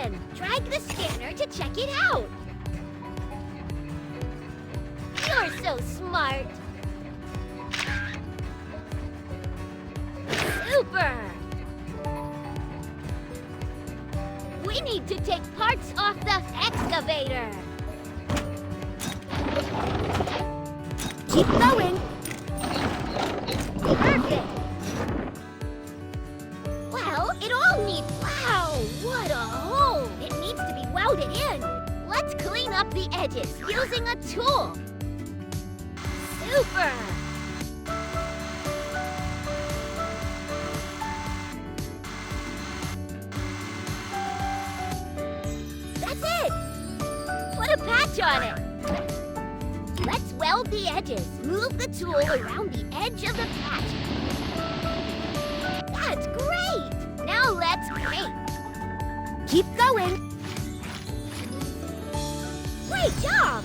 broken. Drag the scanner to check it out. You're so smart. Super! We need to take parts off the excavator. Keep going. Perfect. Well, it all needs... Wow, what a hole! It needs to be welded in. Let's clean up the edges using a tool. Super! That's it! Put a patch on it. Let's weld the edges. Move the tool around the edge of the patch. That's great! Now let's paint. Keep going. Great job!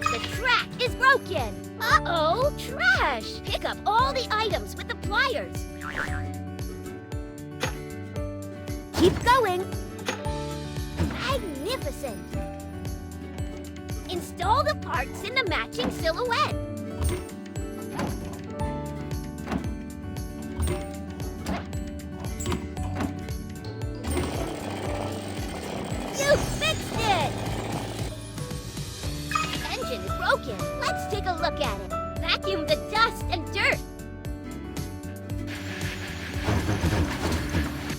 The track is broken. Uh-oh, trash! Pick up all the items with the pliers. Keep going. Magnificent! Install the parts in the matching silhouette. You fixed it! The engine is broken. Let's take a look at it. Vacuum the dust and dirt.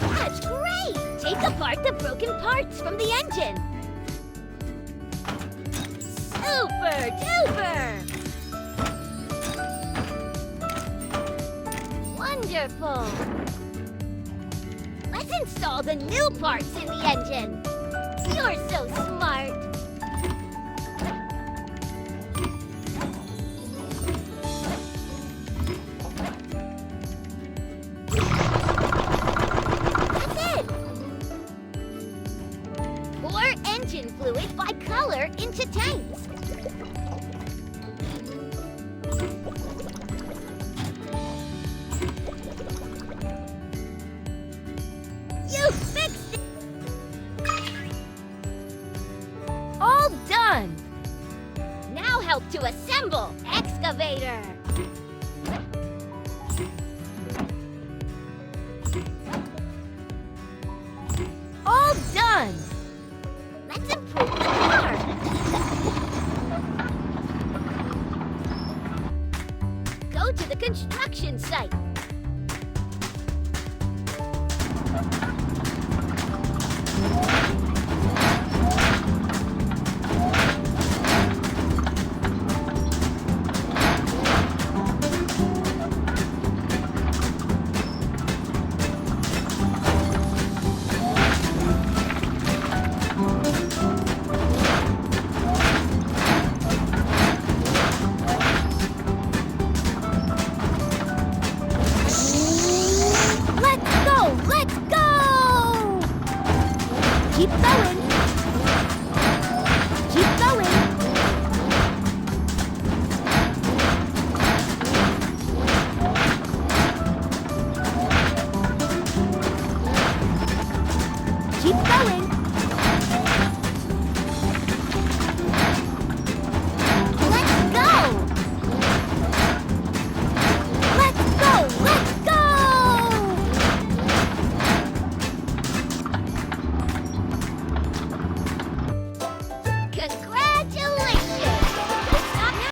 That's great! Take apart the broken parts from the engine. Super duper! Wonderful! Let's install the new parts in the engine. You're so smart! Pour engine fluid by color into tanks. You fixed it! All done! Now help to assemble excavator. All done! Let's improve the car! Go to the construction site.